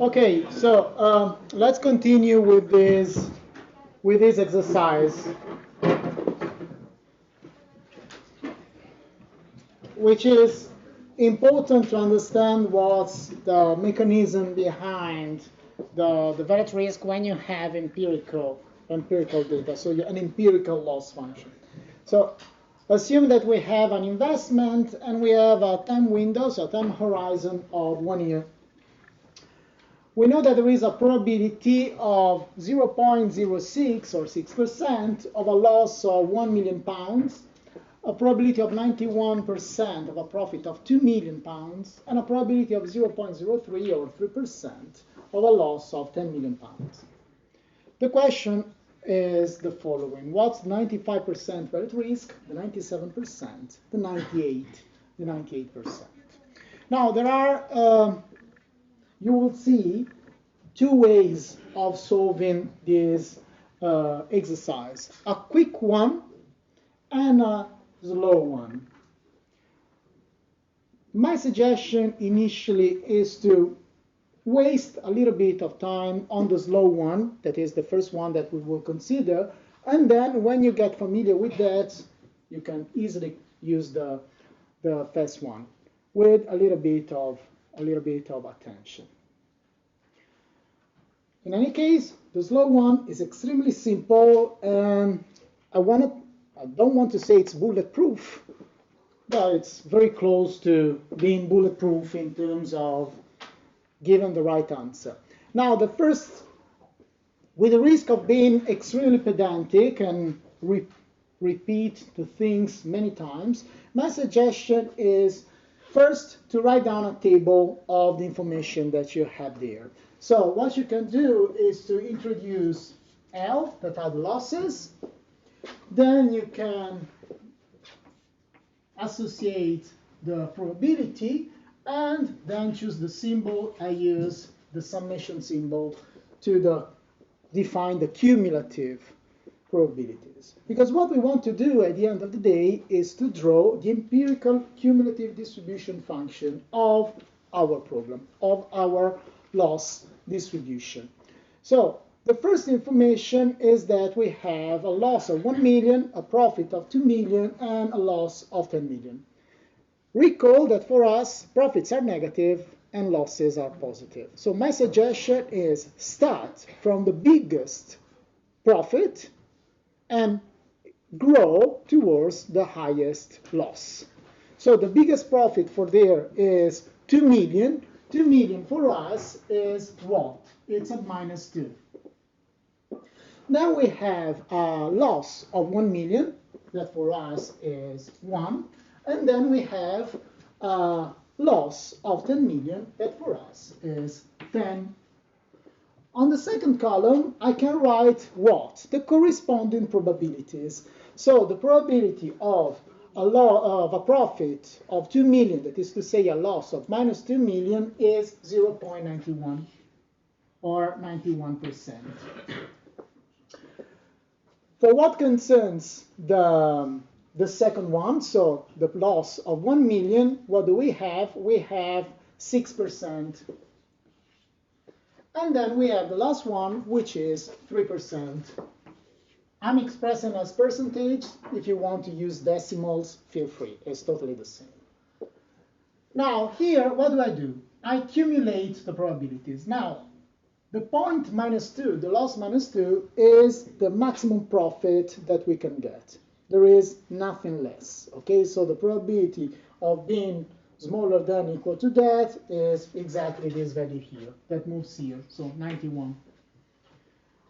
Okay, so let's continue with this exercise, which is important to understand what's the mechanism behind the valid risk when you have empirical data, so an empirical loss function. So assume that we have an investment and we have a time window, so a time horizon of 1 year. We know that there is a probability of 0.06 or 6% of a loss of 1 million pounds, a probability of 91% of a profit of 2 million pounds, and a probability of 0.03 or 3% of a loss of 10 million pounds. The question is the following: what's 95% valid risk, the 97%, the 98%? Now there are you will see two ways of solving this exercise: a quick one and a slow one. My suggestion initially is to waste a little bit of time on the slow one, that is the first one that we will consider, and then when you get familiar with that, you can easily use the fast one with a little bit of attention. In any case, the slow one is extremely simple, and I don't want to say it's bulletproof, but it's very close to being bulletproof in terms of giving the right answer. Now, the first, with the risk of being extremely pedantic and repeat the things many times, my suggestion is first to write down a table of the information that you have there. So what you can do is to introduce L, that are the losses. Then you can associate the probability, and then choose the symbol. I use the summation symbol to define the cumulative probabilities. Because what we want to do at the end of the day is to draw the empirical cumulative distribution function of our problem, of our loss distribution. So the first information is that we have a loss of 1 million, a profit of 2 million, and a loss of 10 million. Recall that for us, profits are negative and losses are positive. So my suggestion is start from the biggest profit and grow towards the highest loss. So the biggest profit for there is 2 million. 2 million for us is what? It's a -2. Then we have a loss of 1 million, that for us is 1. And then we have a loss of 10 million, that for us is 10. On the second column, I can write what? The corresponding probabilities. So the probability of a profit of 2 million, that is to say a loss of -2 million, is 0.91 or 91%. For what concerns the second one, so the loss of 1 million, what do we have? We have 6%. And then we have the last one, which is 3%. I'm expressing as percentage. If you want to use decimals, feel free. It's totally the same. Now, here, what do? I accumulate the probabilities. Now, the point -2, the loss -2, is the maximum profit that we can get. There is nothing less. Okay, so the probability of being smaller than or equal to that is exactly this value here. That moves here, so 91.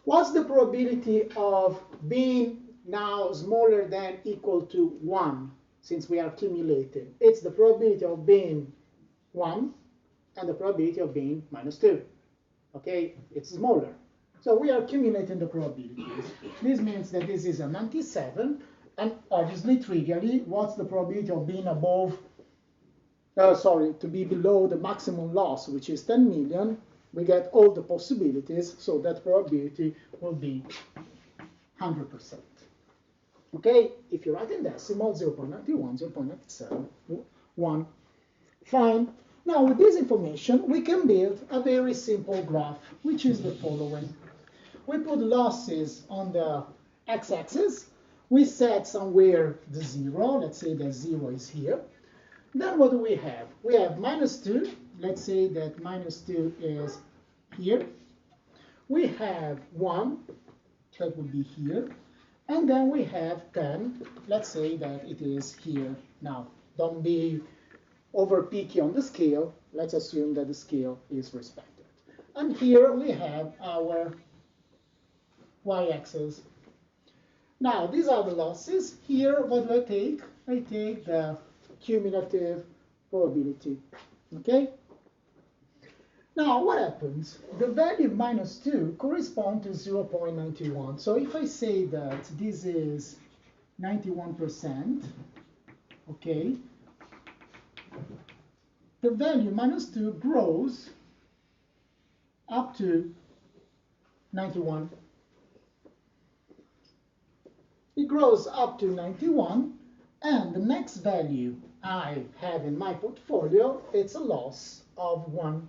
What's the probability of being now smaller than or equal to 1, since we are accumulating? It's the probability of being 1 and the probability of being -2. Okay, it's smaller. So we are accumulating the probabilities. This means that this is a 97, and obviously, trivially, what's the probability of being to be below the maximum loss, which is 10 million? We get all the possibilities, so that probability will be 100%. Okay, if you write in decimal, 0.91, 0.97, 1. Fine. Now, with this information, we can build a very simple graph, which is the following. We put losses on the x-axis. We set somewhere the 0. Let's say that 0 is here. Then what do we have? We have -2. Let's say that -2 is here. We have 1. That would be here. And then we have 10. Let's say that it is here. Now, don't be over picky on the scale. Let's assume that the scale is respected. And here we have our y-axis. Now, these are the losses. Here, what do I take? I take the cumulative probability. Okay? Now, what happens? The value -2 corresponds to 0.91. So if I say that this is 91%, okay, the value -2 grows up to 91. It grows up to 91, and the next value I have in my portfolio, it's a loss of 1.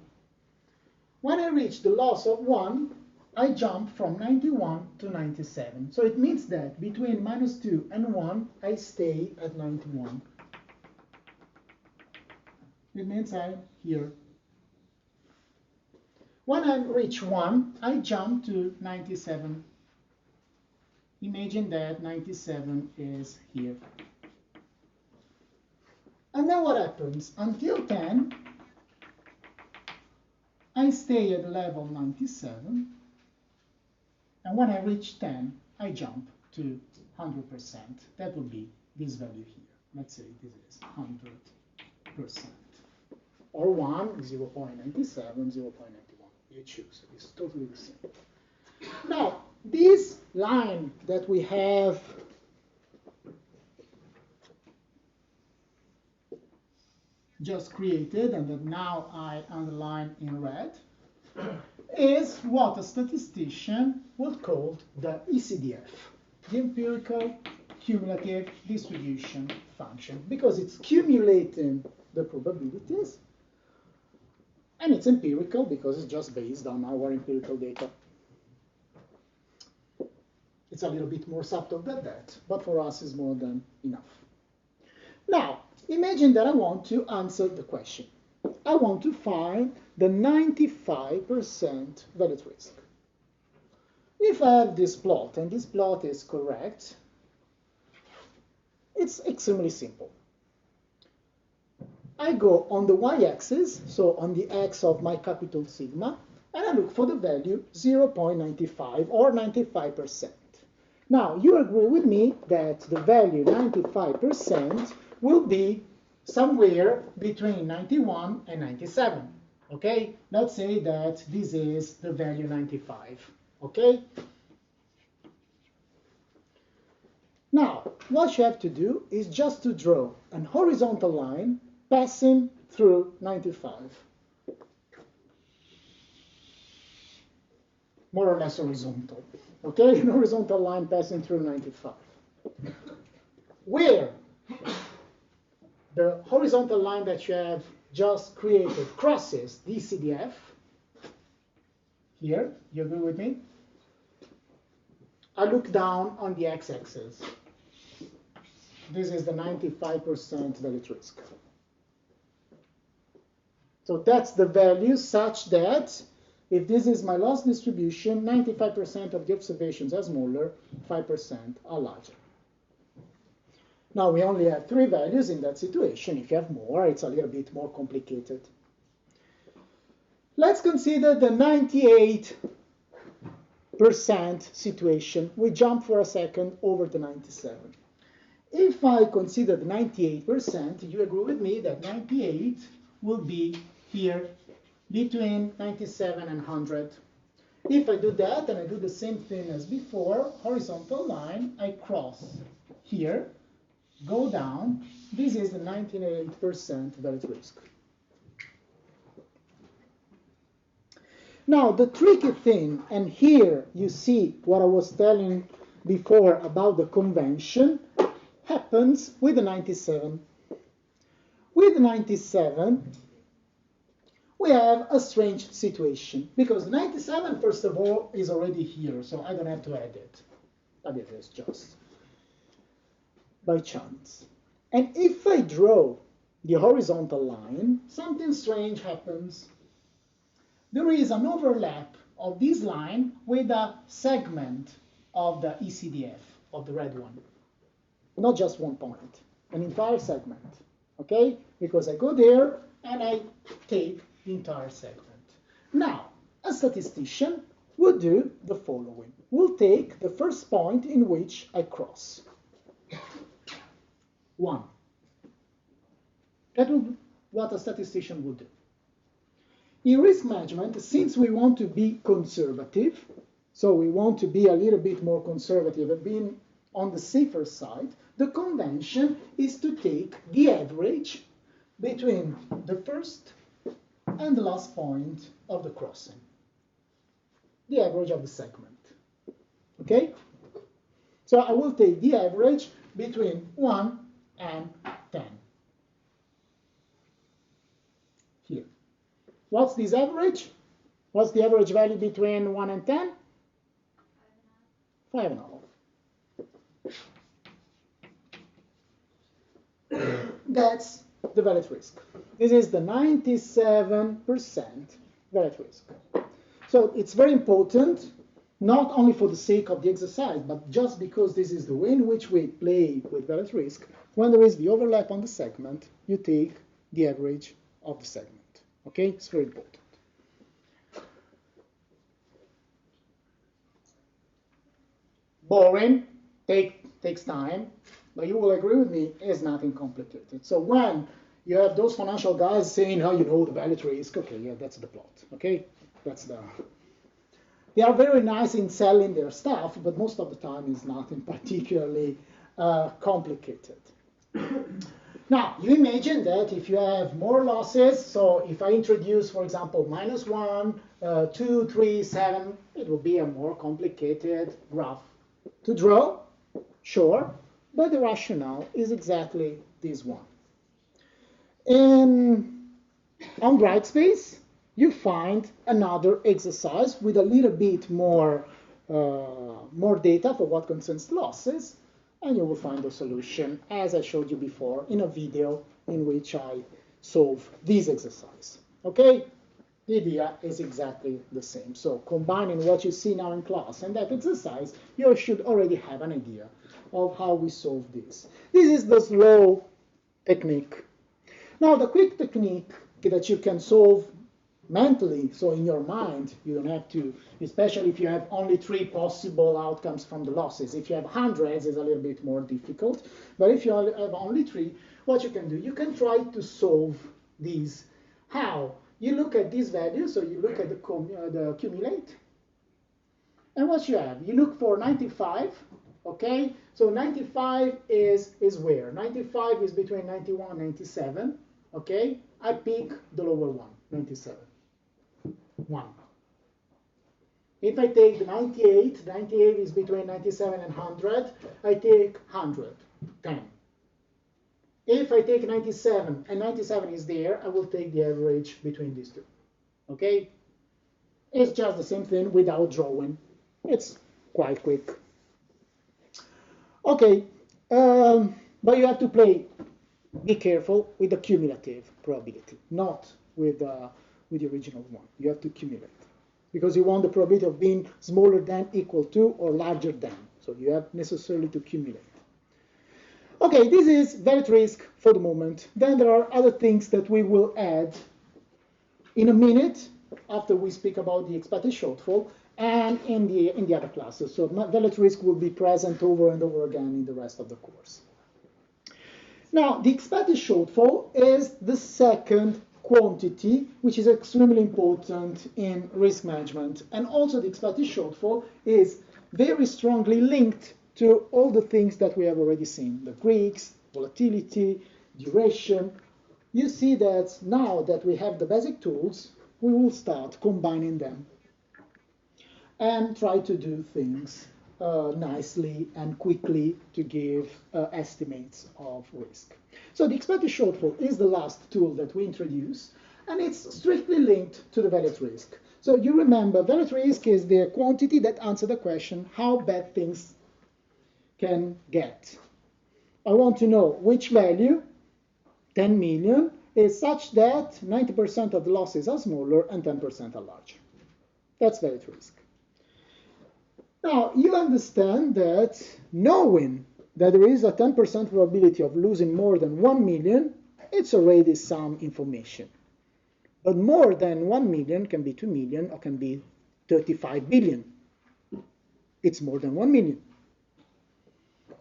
When I reach the loss of 1, I jump from 91 to 97. So it means that between -2 and 1, I stay at 91. It means I'm here. When I reach 1, I jump to 97. Imagine that 97 is here. And then what happens? Until 10, I stay at level 97. And when I reach 10, I jump to 100%. That would be this value here. Let's say this is 100%. Or 1, 0.97, 0.91. You choose. It's totally the same. Now, this line that we have just created and that now I underline in red is what a statistician would call the ECDF, the Empirical Cumulative Distribution Function, because it's cumulating the probabilities, and it's empirical because it's just based on our empirical data. It's a little bit more subtle than that, but for us it's more than enough. Now, imagine that I want to answer the question. I want to find the 95% valid risk. If I have this plot, and this plot is correct, it's extremely simple. I go on the y-axis, so on the x of my capital sigma, and I look for the value 0.95 or 95%. Now, you agree with me that the value 95% will be somewhere between 91 and 97, okay? Let's say that this is the value 95, okay? Now, what you have to do is just to draw an horizontal line passing through 95. More or less horizontal, okay? An horizontal line passing through 95. Where the horizontal line that you have just created crosses the CDF, here, you agree with me? I look down on the x-axis. This is the 95% valid risk. So that's the value such that if this is my loss distribution, 95% of the observations are smaller, 5% are larger. Now, we only have 3 values in that situation. If you have more, it's a little bit more complicated. Let's consider the 98% situation. We jump for a second over the 97. If I consider the 98%, you agree with me that 98 will be here between 97 and 100. If I do that, and I do the same thing as before, horizontal line, I cross here, go down. This is the 98% valid risk. Now, the tricky thing, and here you see what I was telling before about the convention, happens with the 97. With 97, we have a strange situation, because 97, first of all, is already here, so I don't have to add it. But it is just by chance. And if I draw the horizontal line, something strange happens. There is an overlap of this line with a segment of the ECDF, of the red one. Not just one point, an entire segment, okay? Because I go there and I take the entire segment. Now, a statistician would do the following. We'll take the first point in which I cross. 1. That would be what a statistician would do. In risk management, since we want to be conservative, so we want to be a little bit more conservative and being on the safer side, the convention is to take the average between the first and the last point of the crossing. The average of the segment. Okay? So I will take the average between 1 and 10. Here. What's this average? What's the average value between 1 and 10? 5.5. That's the valid risk. This is the 97% valid risk. So it's very important, not only for the sake of the exercise, but just because this is the way in which we play with valid risk. When there is the overlap on the segment, you take the average of the segment. Okay, it's very important. Boring, takes time, but you will agree with me, it's nothing complicated. So when you have those financial guys saying, oh, you know, the valid risk, okay, yeah, that's the plot, okay? They are very nice in selling their stuff, but most of the time it's nothing particularly complicated. Now, you imagine that if you have more losses, so if I introduce, for example, -1, 2, 3, 7, it will be a more complicated graph to draw, sure, but the rationale is exactly this one. On Brightspace, you find another exercise with a little bit more data for what concerns losses, and you will find the solution, as I showed you before, in a video in which I solve this exercise. Okay? The idea is exactly the same. So combining what you see now in class and that exercise, you should already have an idea of how we solve this. This is the slow technique. Now, the quick technique that you can solve mentally, so in your mind, you don't have to, especially if you have only 3 possible outcomes from the losses. If you have hundreds, it's a little bit more difficult. But if you have only 3, what you can do, you can try to solve these. How? You look at these values, so you look at the accumulate, and what you have? You look for 95, okay? So 95 is where? 95 is between 91 and 97, okay? I pick the lower one, 97. 1. If I take the 98, 98 is between 97 and 100, I take 100, 10. If I take 97 and 97 is there, I will take the average between these two. Okay? It's just the same thing without drawing. It's quite quick. Okay, but you have to be careful with the cumulative probability, not with the original one. You have to cumulate, because you want the probability of being smaller than, equal to, or larger than. So you have necessarily to cumulate. Okay, this is valid risk for the moment. Then there are other things that we will add in a minute after we speak about the expected shortfall and in the other classes. So valid risk will be present over and over again in the rest of the course. Now, the expected shortfall is the second quantity, which is extremely important in risk management. And also the expected shortfall is very strongly linked to all the things that we have already seen, the Greeks, volatility, duration. You see that now that we have the basic tools, we will start combining them and try to do things nicely and quickly to give estimates of risk. So the expected shortfall is the last tool that we introduce, and it's strictly linked to the value at risk. So you remember, value at risk is the quantity that answers the question, how bad things can get. I want to know which value, 10 million, is such that 90% of the losses are smaller and 10% are larger. That's value at risk. Now, you understand that knowing that there is a 10% probability of losing more than 1 million, it's already some information. But more than 1 million can be 2 million or can be 35 billion. It's more than 1 million.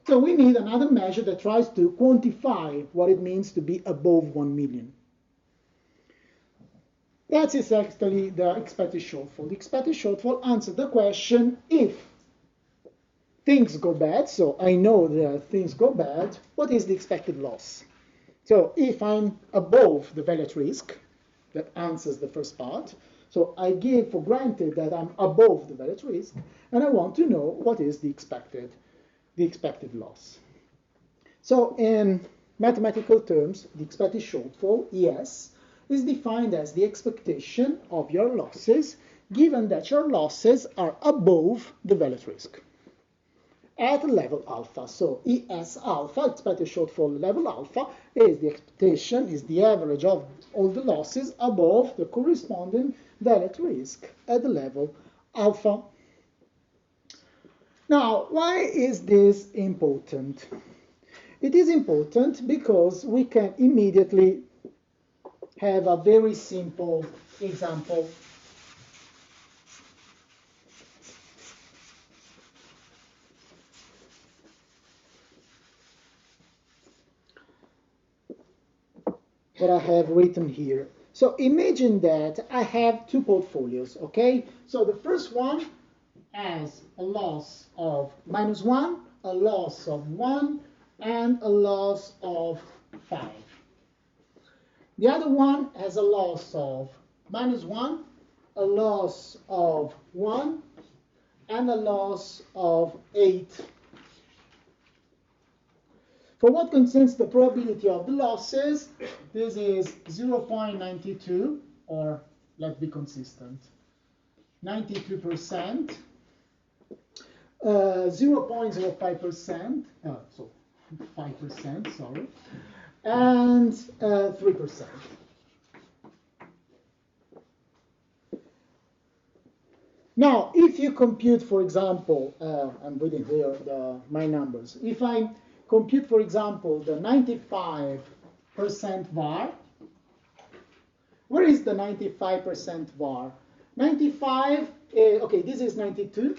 So we need another measure that tries to quantify what it means to be above 1 million. That's exactly the expected shortfall. The expected shortfall answers the question, if things go bad, so I know that things go bad, what is the expected loss? So if I'm above the value at risk, that answers the first part, so I give for granted that I'm above the value at risk, and I want to know what is the expected loss. So in mathematical terms, the expected shortfall, ES, is defined as the expectation of your losses, given that your losses are above the value at risk at level alpha. So ES alpha, expected shortfall level alpha, is the expectation, is the average of all the losses above the corresponding value at risk at the level alpha. Now, why is this important? It is important because we can immediately have a very simple example. What I have written here. So imagine that I have two portfolios, okay? So the first one has a loss of -1, a loss of 1, and a loss of 5. The other one has a loss of -1, a loss of 1, and a loss of 8. For what concerns the probability of the losses, this is 0.92, or let's be consistent, 92%, 0.05%, so 5%, sorry, and 3%. Now, if you compute, for example, I'm reading here my numbers. If I compute, for example, the 95% var. Where is the 95% var? 95, okay, this is 92.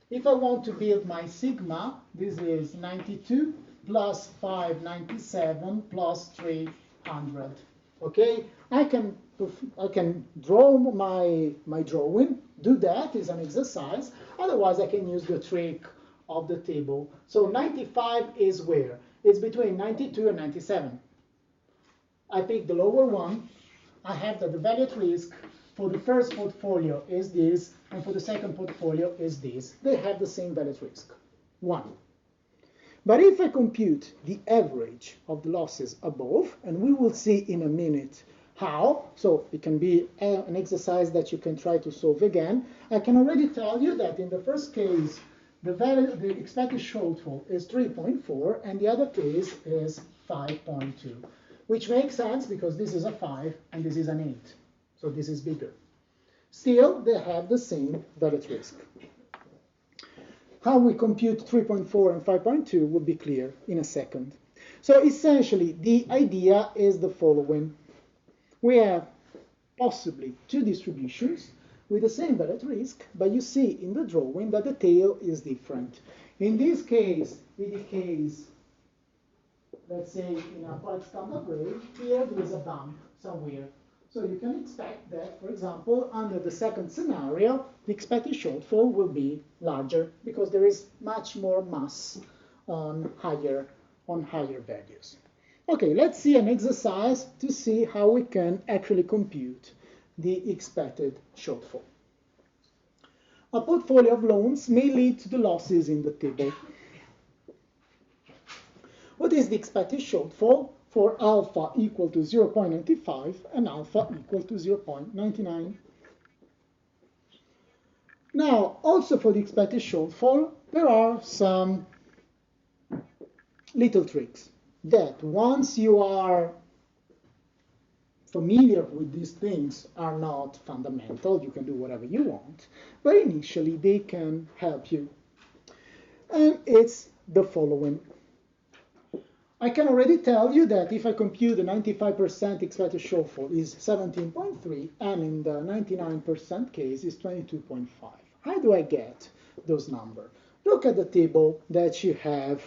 If I want to build my sigma, this is 92 plus 597 plus 300. Okay, I can draw my drawing. Do that is an exercise. Otherwise, I can use the trick of the table. So 95 is where? It's between 92 and 97. I pick the lower one. I have that the value at risk for the first portfolio is this, and for the second portfolio is this. They have the same value at risk, 1. But if I compute the average of the losses above, and we will see in a minute how, so it can be an exercise that you can try to solve again, I can already tell you that in the first case, the expected shortfall is 3.4, and the other case is 5.2, which makes sense because this is a 5 and this is an 8, so this is bigger. Still, they have the same value at risk. How we compute 3.4 and 5.2 will be clear in a second. So essentially, the idea is the following. We have possibly two distributions with the same value at risk, but you see in the drawing that the tail is different. In this case, it decays, let's say, in a quite standard way. Here there is a bump somewhere. So you can expect that, for example, under the second scenario, the expected shortfall will be larger because there is much more mass on higher values. Okay, let's see an exercise to see how we can actually compute the expected shortfall. A portfolio of loans may lead to the losses in the table. What is the expected shortfall for alpha equal to 0.95 and alpha equal to 0.99? Now, also for the expected shortfall, there are some little tricks that once you are familiar with these things are not fundamental. You can do whatever you want, but initially they can help you. And it's the following. I can already tell you that if I compute the 95% expected shortfall is 17.3, and in the 99% case is 22.5. How do I get those numbers? Look at the table that you have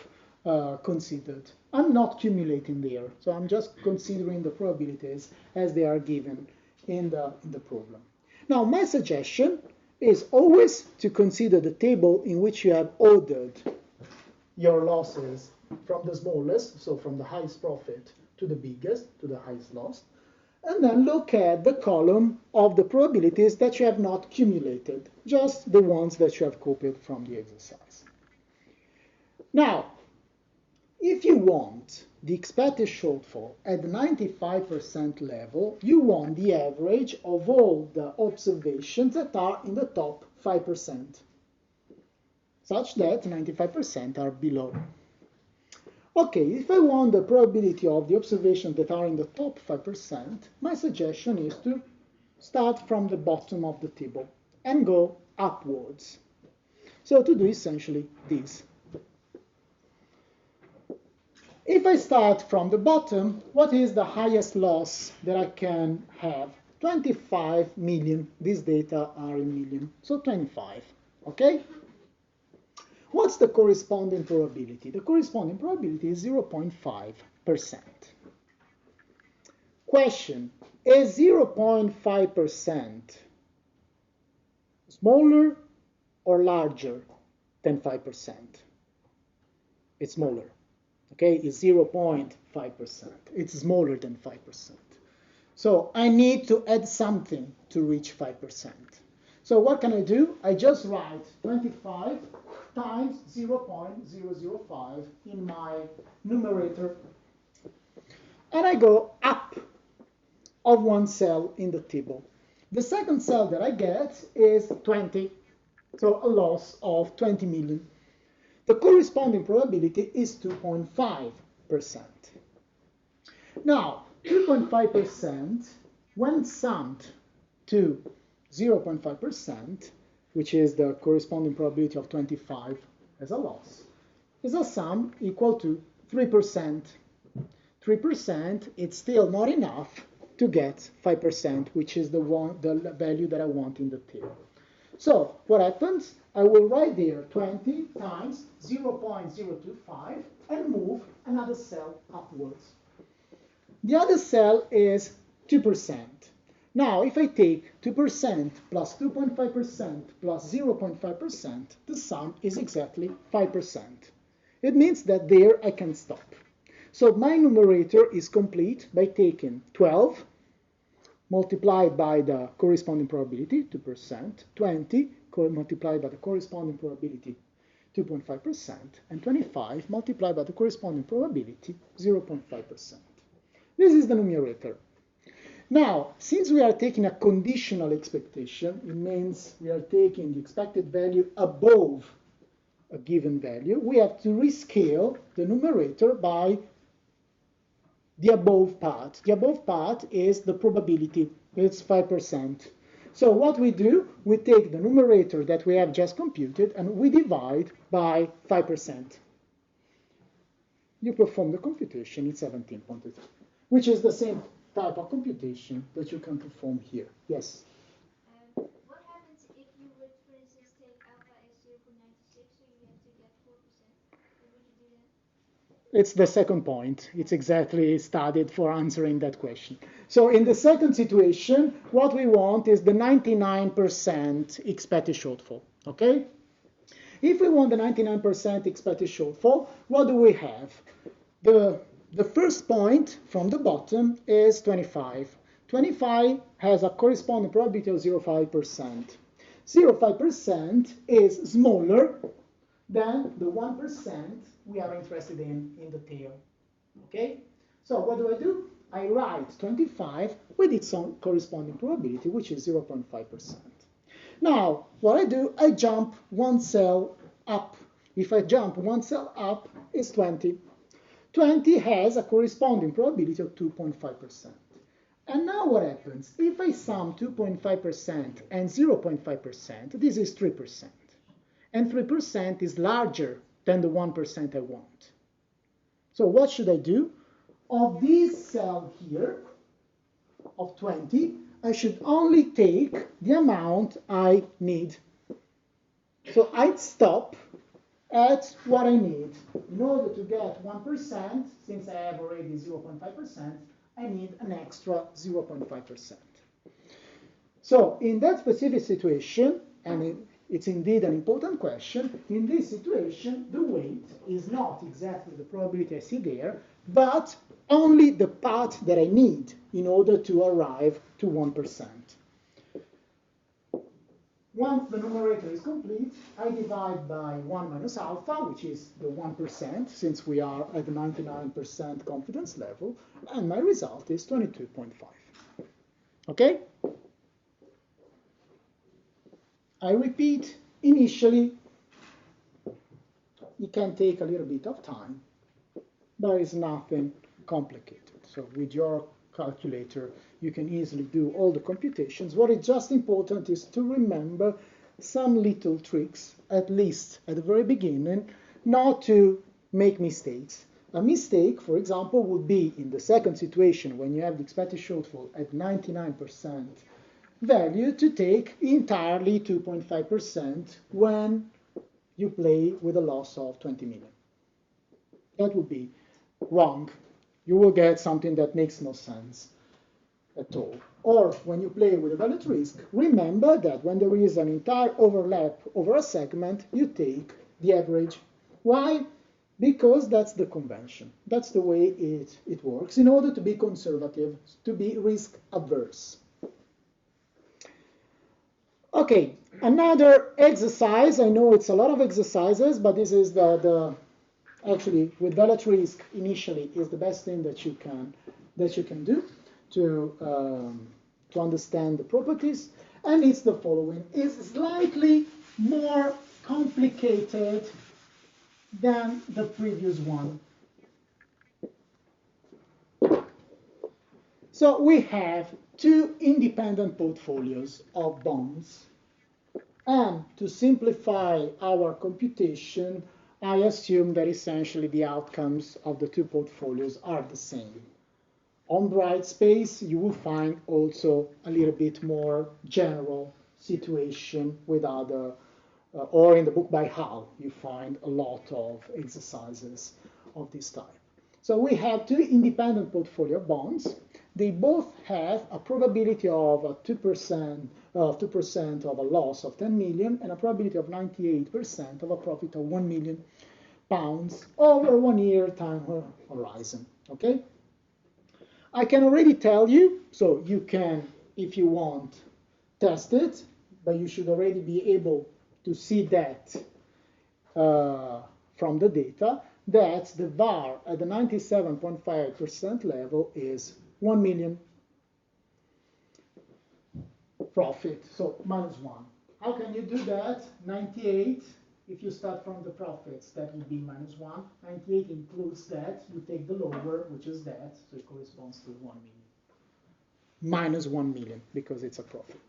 considered. I'm not cumulating there, so I'm just considering the probabilities as they are given in the problem. Now, my suggestion is always to consider the table in which you have ordered your losses from the smallest, so from the highest profit to the biggest, to the highest loss, and then look at the column of the probabilities that you have not cumulated, just the ones that you have copied from the exercise. Now, if you want the expected shortfall at the 95% level, you want the average of all the observations that are in the top 5%, such that 95% are below. Okay, if I want the probability of the observations that are in the top 5%, my suggestion is to start from the bottom of the table and go upwards. So to do essentially this. If I start from the bottom, what is the highest loss that I can have? 25 million. These data are in million, so 25, okay? What's the corresponding probability? The corresponding probability is 0.5%. Question, is 0.5% smaller or larger than 5%? It's smaller. Okay, it's 0.5%. It's smaller than 5%. So I need to add something to reach 5%. So what can I do? I just write 25 times 0.005 in my numerator. And I go up of one cell in the table. The second cell that I get is 20, so a loss of 20 million. The corresponding probability is 2.5%. Now, 2.5% when summed to 0.5%, which is the corresponding probability of 25 as a loss, is a sum equal to 3%. 3%, it's still not enough to get 5%, which is the value that I want in the table. So what happens? I will write there 20 times 0.025 and move another cell upwards. The other cell is 2%. Now, if I take 2% plus 2.5% plus 0.5%, the sum is exactly 5%. It means that there I can stop. So my numerator is complete by taking 12 multiplied by the corresponding probability, 2%, 20 multiplied by the corresponding probability, 2.5%, and 25 multiplied by the corresponding probability, 0.5%. This is the numerator. Now, since we are taking a conditional expectation, it means we are taking the expected value above a given value, we have to rescale the numerator by the above part. The above part is the probability. It's 5%. So what we do, we take the numerator that we have just computed and we divide by 5%. You perform the computation in 17.3, which is the same type of computation that you can perform here. Yes? What happens if you would, for instance, take alpha as 0.96, so you have to get 4%? What would you do then? It's the second point. It's exactly studied for answering that question. So in the second situation, what we want is the 99% expected shortfall, okay? If we want the 99% expected shortfall, what do we have? The first point from the bottom is 25. 25 has a corresponding probability of 0.5%. 0.5% is smaller than the 1% we are interested in the tail. Okay? So what do? I write 25 with its own corresponding probability, which is 0.5%. Now, what I do, I jump one cell up. If I jump one cell up, it's 20. 20 has a corresponding probability of 2.5%. And now what happens? If I sum 2.5% and 0.5%, this is 3%. And 3% is larger than the 1% I want. So what should I do? Of this cell here, of 20, I should only take the amount I need. So I'd stop at what I need. In order to get 1%, since I have already 0.5%, I need an extra 0.5%. So in that specific situation, and it's indeed an important question, in this situation, the weight is not exactly the probability I see there, but only the part that I need in order to arrive to 1%. Once the numerator is complete, I divide by 1 minus alpha, which is the 1%, since we are at the 99% confidence level, and my result is 22.5. Okay? I repeat, initially, it can take a little bit of time, but it's nothing complicated. So with your calculator, you can easily do all the computations. What is just important is to remember some little tricks, at least at the very beginning, not to make mistakes. A mistake, for example, would be in the second situation when you have the expected shortfall at 99% value to take entirely 2.5% when you play with a loss of 20 million. That would be wrong. You will get something that makes no sense at all. Or when you play with a valued risk, remember that when there is an entire overlap over a segment, you take the average. Why? Because that's the convention. That's the way it works in order to be conservative, to be risk averse. Okay, another exercise. I know it's a lot of exercises, but this is actually with valued risk initially is the best thing that you can do to understand the properties. And it's the following: it's slightly more complicated than the previous one. So we have two independent portfolios of bonds. And to simplify our computation, I assume that essentially the outcomes of the two portfolios are the same. On Brightspace, you will find also a little bit more general situation with other, or in the book by Hal, you find a lot of exercises of this type. So we have two independent portfolio bonds. They both have a probability of 2% of a loss of 10 million and a probability of 98% of a profit of 1 million pounds over 1 year time horizon. Okay? I can already tell you, so you can, if you want, test it, but you should already be able to see that from the data, that the VAR at the 97.5% level is 1 million profit, so minus 1. How can you do that? 98, if you start from the profits, that would be minus 1. 98 includes that. You take the lower, which is that, so it corresponds to 1 million. Minus 1 million, because it's a profit.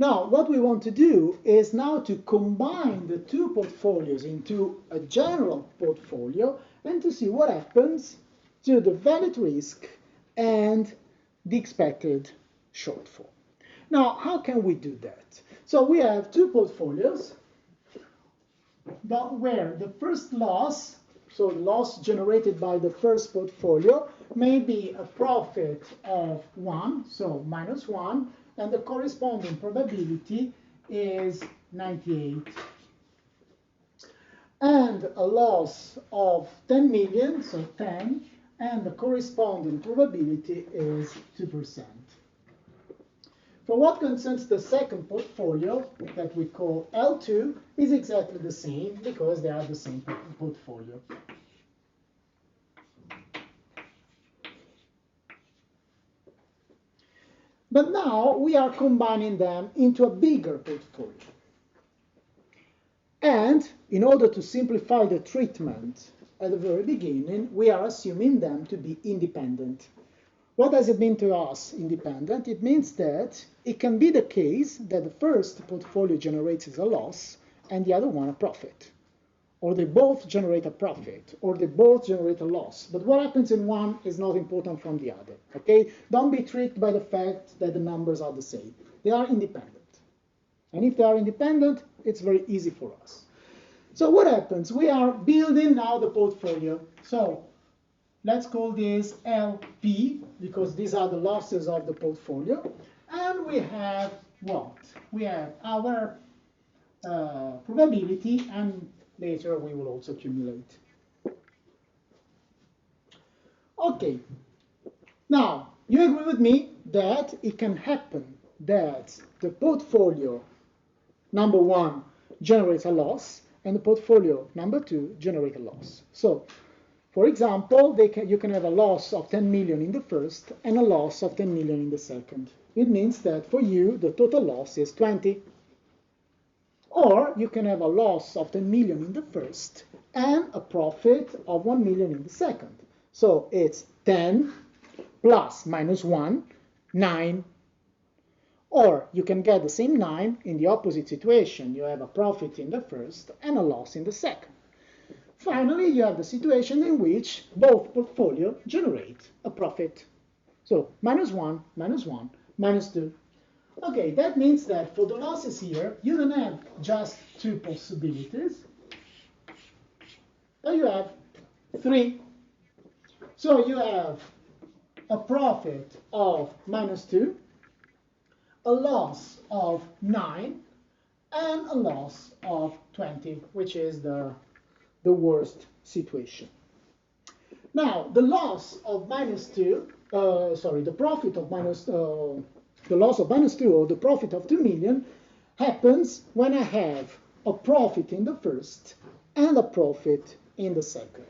Now, what we want to do is now to combine the two portfolios into a general portfolio and to see what happens to the valued risk and the expected shortfall. Now, how can we do that? So we have two portfolios, but where the first loss, so the loss generated by the first portfolio, may be a profit of 1, so minus 1, and the corresponding probability is 98. And a loss of 10 million, so 10, and the corresponding probability is 2%. For what concerns the second portfolio that we call L2 is exactly the same because they are the same portfolio. But now we are combining them into a bigger portfolio. And in order to simplify the treatment at the very beginning, we are assuming them to be independent. What does it mean to us, independent? It means that it can be the case that the first portfolio generates a loss and the other one a profit. Or they both generate a profit, or they both generate a loss. But what happens in one is not important from the other, okay? Don't be tricked by the fact that the numbers are the same. They are independent. And if they are independent, it's very easy for us. So what happens? We are building now the portfolio. So let's call this LP, because these are the losses of the portfolio. And we have what? We have our probability, and later we will also accumulate. Okay. Now, you agree with me that it can happen that the portfolio number 1 generates a loss, and the portfolio number 2 generates a loss. So, for example, you can have a loss of 10 million in the first and a loss of 10 million in the second. It means that for you, the total loss is 20. Or you can have a loss of 10 million in the first and a profit of 1 million in the second. So it's 10 plus minus 1, 9. Or you can get the same 9 in the opposite situation. You have a profit in the first and a loss in the second. Finally, you have the situation in which both portfolios generate a profit. So minus 1, minus 2. Okay, that means that for the losses here, you don't have just 2 possibilities, but you have 3. So you have a profit of minus 2, a loss of 9, and a loss of 20, which is the worst situation. Now, the loss of minus 2, the profit of minus, the loss of minus 2 or the profit of 2 million happens when I have a profit in the first and a profit in the second.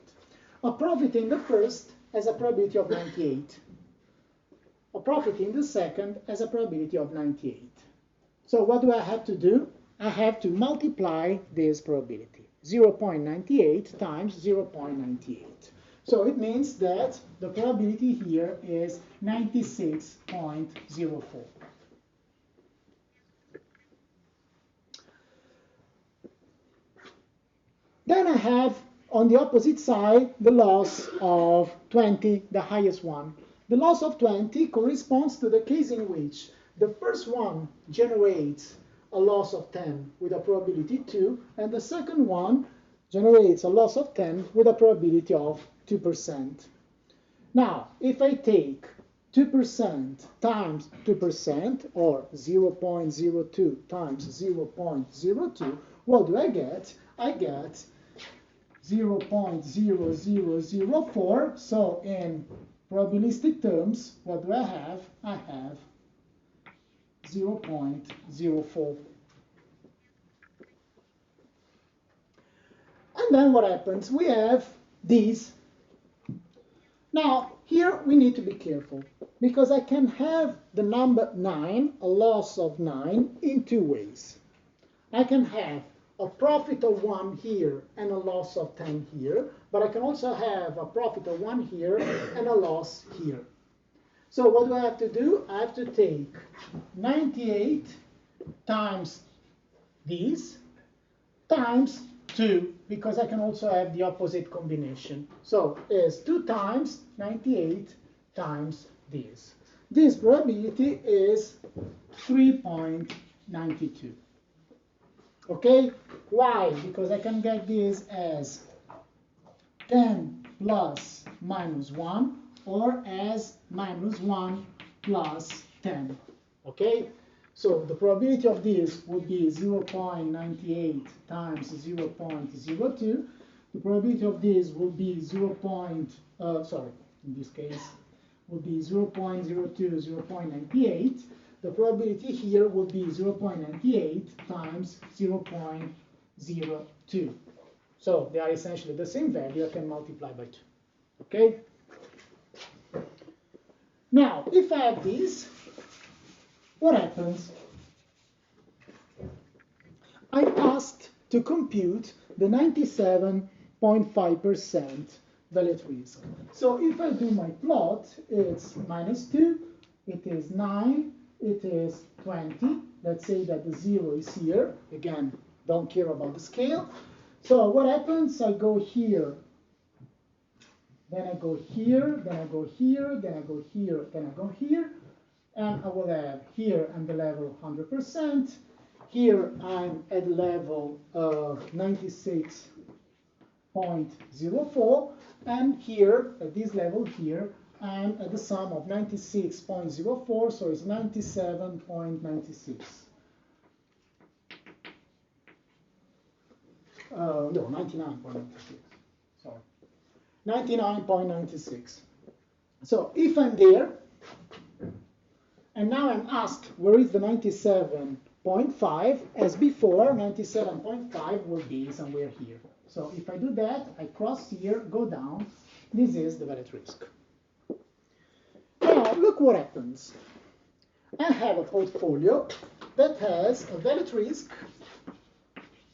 A profit in the first has a probability of 98. A profit in the second has a probability of 98. So what do I have to do? I have to multiply this probability. 0.98 times 0.98. So it means that the probability here is 96.04. Then I have, on the opposite side, the loss of 20, the highest one. The loss of 20 corresponds to the case in which the first one generates a loss of 10 with a probability 2, and the second one generates a loss of 10 with a probability of 2%. Now, if I take 2% times 2%, or 0.02 times 0.02, what do I get? I get 0.0004. So in probabilistic terms, what do I have? I have 0.04. And then what happens? We have these. Now, here we need to be careful, because I can have the number 9, a loss of 9, in 2 ways. I can have a profit of 1 here and a loss of 10 here, but I can also have a profit of 1 here and a loss here. So what do I have to do? I have to take 98 times these times 2, because I can also have the opposite combination. So it's 2 times 98 times this. This probability is 3.92. Okay? Why? Because I can get this as 10 plus minus 1, or as minus 1 plus 10. Okay? So the probability of this would be 0.98 times 0.02. The probability of this would be in this case, would be 0.02, 0.98. the probability here would be 0.98 times 0.02. So they are essentially the same value. I can multiply by 2. Okay? Now, if I have this, what happens? I'm asked to compute the 97.5% value at risk. So if I do my plot, it's -2, it is 9, it is 20. Let's say that the 0 is here. Again, don't care about the scale. So what happens? I go here, then I go here, then I go here, then I go here, then I go here. And I will have here I'm the level 100%. Here I'm at level 96.04. And here, at this level here, I'm at the sum of 96.04, so it's 97.96. No, 99.96. Sorry. 99.96. So if I'm there, and now I'm asked where is the 97.5, as before, 97.5 will be somewhere here. So if I do that, I cross here, go down. This is the value at risk. Now, look what happens. I have a portfolio that has a value at risk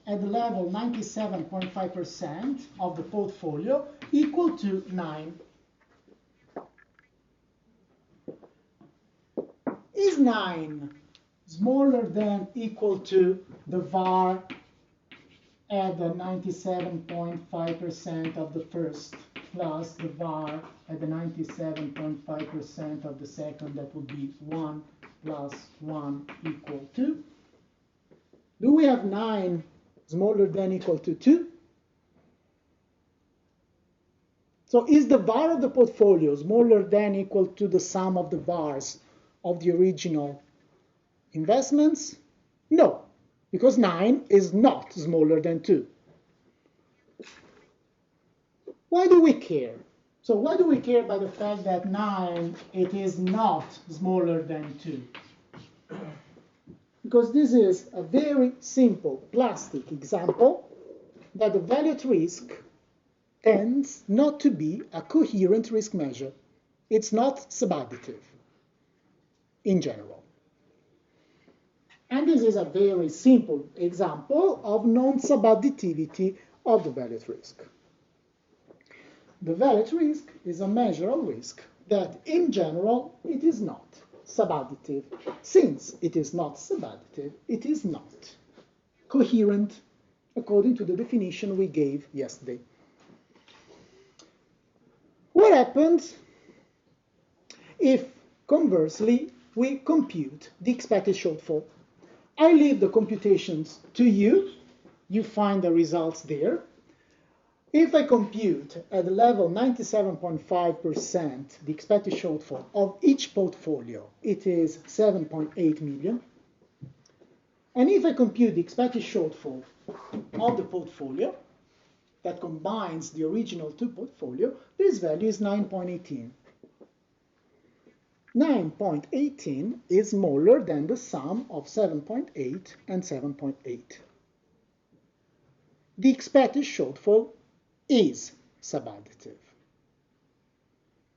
at the level 97.5% of the portfolio equal to 9. Is 9 smaller than equal to the var at the 97.5% of the first plus the var at the 97.5% of the second? That would be 1 plus 1 equal 2. Do we have 9 smaller than equal to 2? So is the var of the portfolio smaller than equal to the sum of the vars of the original investments? No, because 9 is not smaller than 2. Why do we care? So why do we care by the fact that 9, it is not smaller than 2? Because this is a very simple plastic example that the value at risk tends not to be a coherent risk measure. It's not subadditive in general. And this is a very simple example of non-subadditivity of the value at risk. The value at risk is a measure of risk that, in general, it is not subadditive. Since it is not subadditive, it is not coherent according to the definition we gave yesterday. What happens if, conversely, we compute the expected shortfall? I leave the computations to you. You find the results there. If I compute at the level 97.5% the expected shortfall of each portfolio, it is 7.8 million. And if I compute the expected shortfall of the portfolio that combines the original two portfolio, this value is 9.18. 9.18 is smaller than the sum of 7.8 and 7.8. The expected shortfall is subadditive.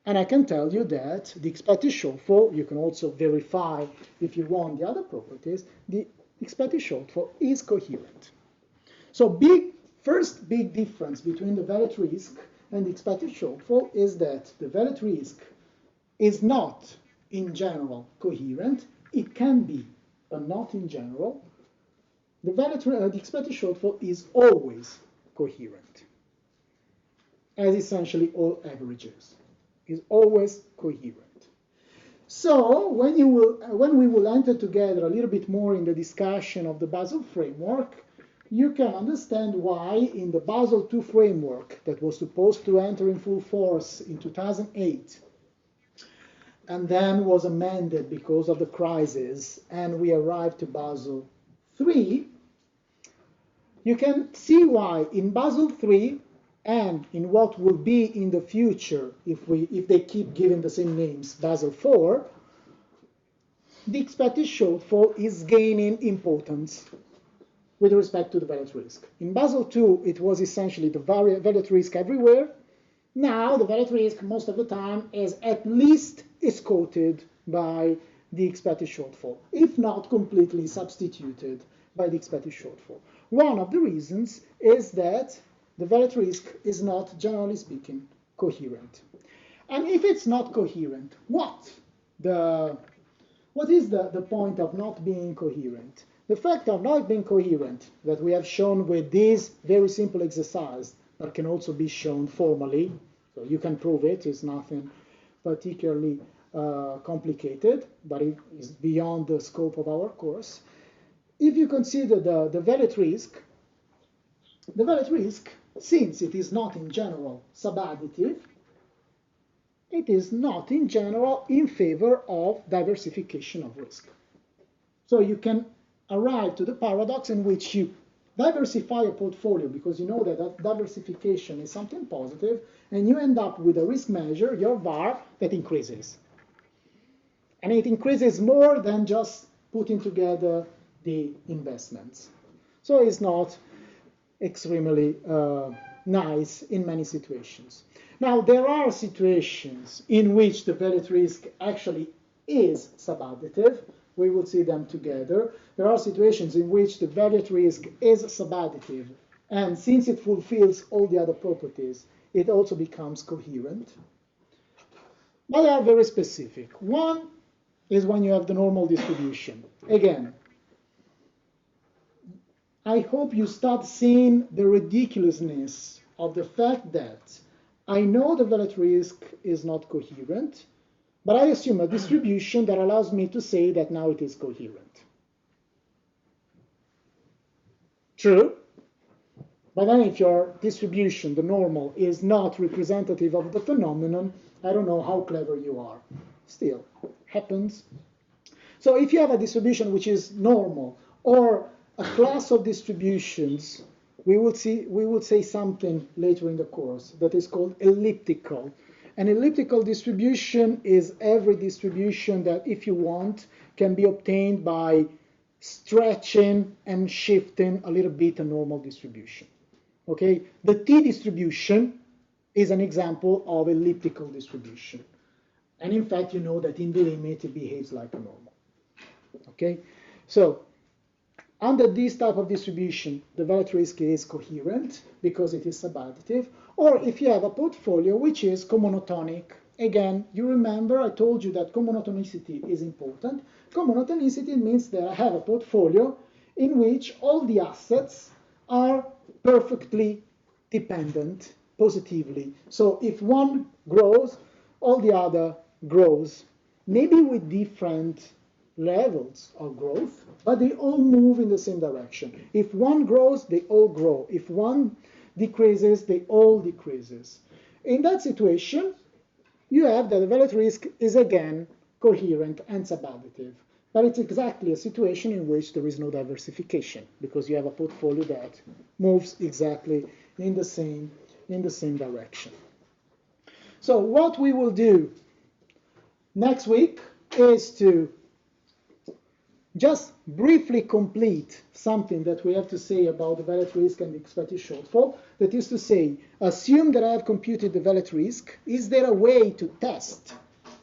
And I can tell you that the expected shortfall, you can also verify if you want the other properties, the expected shortfall is coherent. So first big difference between the value at risk and the expected shortfall is that the value at risk is not in general coherent. It can be, but not in general. The expected shortfall is always coherent, as essentially all averages is always coherent. So when we will enter together a little bit more in the discussion of the Basel framework, you can understand why in the Basel II framework that was supposed to enter in full force in 2008 and then was amended because of the crisis, and we arrived to Basel III, you can see why in Basel III and in what will be in the future, if they keep giving the same names, Basel IV, the expected shortfall is gaining importance with respect to the valid risk. In Basel II, it was essentially the valid risk everywhere. Now, the valid risk, most of the time, is at least escorted by the expected shortfall, if not completely substituted by the expected shortfall. One of the reasons is that the valid risk is not, generally speaking, coherent. And if it's not coherent, what is the point of not being coherent? The fact of not being coherent that we have shown with this very simple exercise, but can also be shown formally, so you can prove it, it's nothing particularly complicated, but it is beyond the scope of our course. If you consider the valid risk, since it is not in general subadditive, it is not in general in favor of diversification of risk. So you can arrive to the paradox in which you diversify a portfolio because you know that diversification is something positive, and you end up with a risk measure, your VAR, that increases. And it increases more than just putting together the investments. So it's not extremely nice in many situations. Now, there are situations in which the valid risk actually is subadditive. We will see them together. There are situations in which the valid risk is subadditive, and since it fulfills all the other properties, it also becomes coherent. But they are very specific. One is when you have the normal distribution. Again, I hope you start seeing the ridiculousness of the fact that I know the valid risk is not coherent, but I assume a distribution that allows me to say that now it is coherent. True, but then if your distribution, the normal, is not representative of the phenomenon, I don't know how clever you are. Still, happens. So if you have a distribution which is normal, or a class of distributions, we will say something later in the course that is called elliptical. An elliptical distribution is every distribution that, if you want, can be obtained by stretching and shifting a little bit a normal distribution. Okay, the T distribution is an example of elliptical distribution. And in fact, you know that in the limit it behaves like a normal. Okay, so under this type of distribution, the valid risk is coherent because it is subadditive. Or if you have a portfolio which is comonotonic, again, you remember I told you that comonotonicity is important. Comonotonicity means that I have a portfolio in which all the assets are perfectly dependent positively. So if one grows, all the other grows, maybe with different levels of growth, but they all move in the same direction. If one grows, they all grow. If one decreases, they all decreases. In that situation, you have that the valid risk is again coherent and subadditive. But it's exactly a situation in which there is no diversification, because you have a portfolio that moves exactly in the same direction. So what we will do next week is to just briefly complete something that we have to say about the valid risk and the expected shortfall. That is to say, assume that I have computed the valid risk. Is there a way to test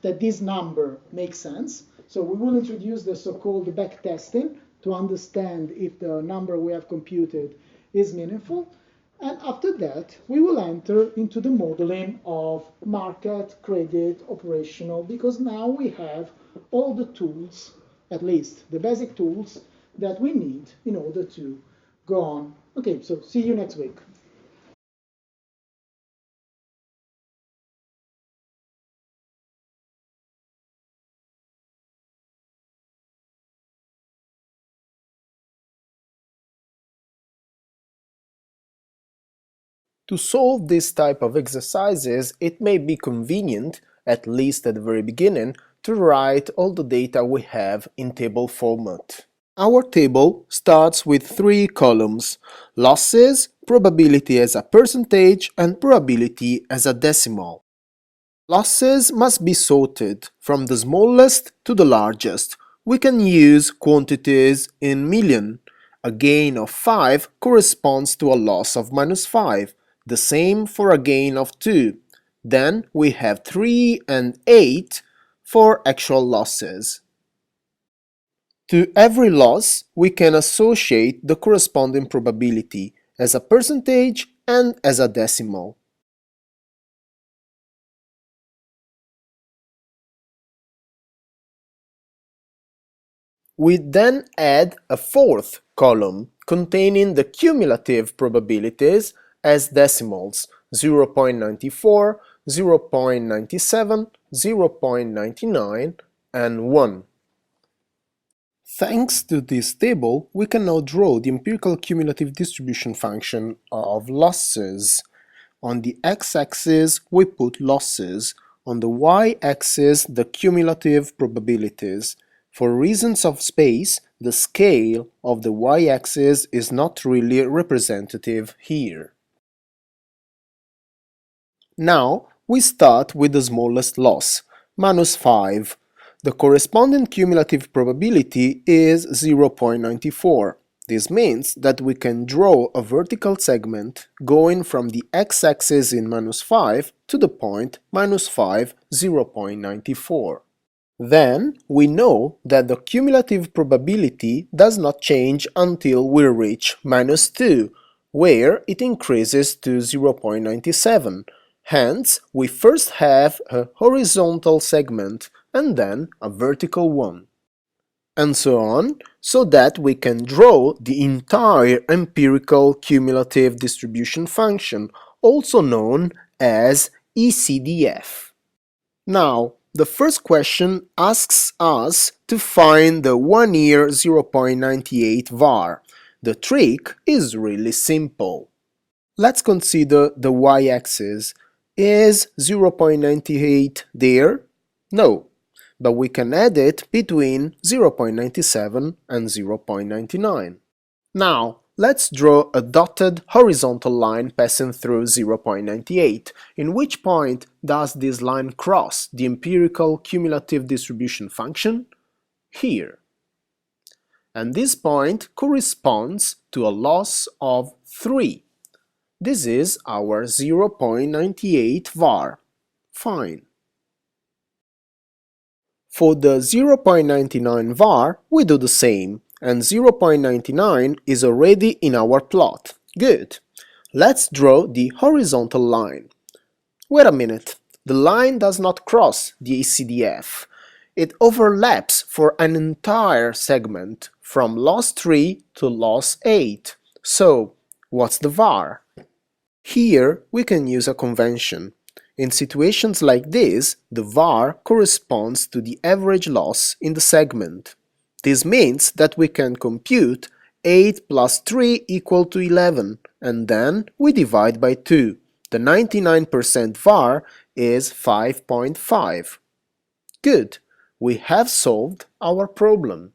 that this number makes sense? So we will introduce the so-called back testing to understand if the number we have computed is meaningful. And after that, we will enter into the modeling of market, credit, operational, because now we have all the tools, at least the basic tools, that we need in order to go on. Okay, so see you next week. To solve this type of exercises, it may be convenient, at least at the very beginning, to write all the data we have in table format. Our table starts with three columns: losses, probability as a percentage, and probability as a decimal. Losses must be sorted from the smallest to the largest, we can use quantities in million. A gain of 5 corresponds to a loss of -5, the same for a gain of 2. Then we have 3 and 8 for actual losses. To every loss, we can associate the corresponding probability as a percentage and as a decimal. We then add a fourth column containing the cumulative probabilities as decimals 0.94, 0.97, 0.99, and 1. Thanks to this table, we can now draw the empirical cumulative distribution function of losses. On the x-axis, we put losses. On the y-axis, the cumulative probabilities. For reasons of space, the scale of the y-axis is not really representative here. Now, we start with the smallest loss, -5. The corresponding cumulative probability is 0.94. This means that we can draw a vertical segment going from the x-axis in -5 to the point -5, 0.94. Then we know that the cumulative probability does not change until we reach -2, where it increases to 0.97. Hence, we first have a horizontal segment and then a vertical one. And so on, so that we can draw the entire empirical cumulative distribution function, also known as ECDF. Now, the first question asks us to find the 1-year 0.98 var. The trick is really simple. Let's consider the y-axis. Is 0.98 there? No, but we can add it between 0.97 and 0.99. Now, let's draw a dotted horizontal line passing through 0.98. In which point does this line cross the empirical cumulative distribution function? Here. And this point corresponds to a loss of 3. This is our 0.98 var. Fine. For the 0.99 var, we do the same, and 0.99 is already in our plot. Good. Let's draw the horizontal line. Wait a minute, the line does not cross the ECDF. It overlaps for an entire segment, from loss 3 to loss 8. So, what's the var? Here we can use a convention. In situations like this, the var corresponds to the average loss in the segment. This means that we can compute 8 plus 3 equal to 11, and then we divide by 2. The 99% var is 5.5. Good, we have solved our problem.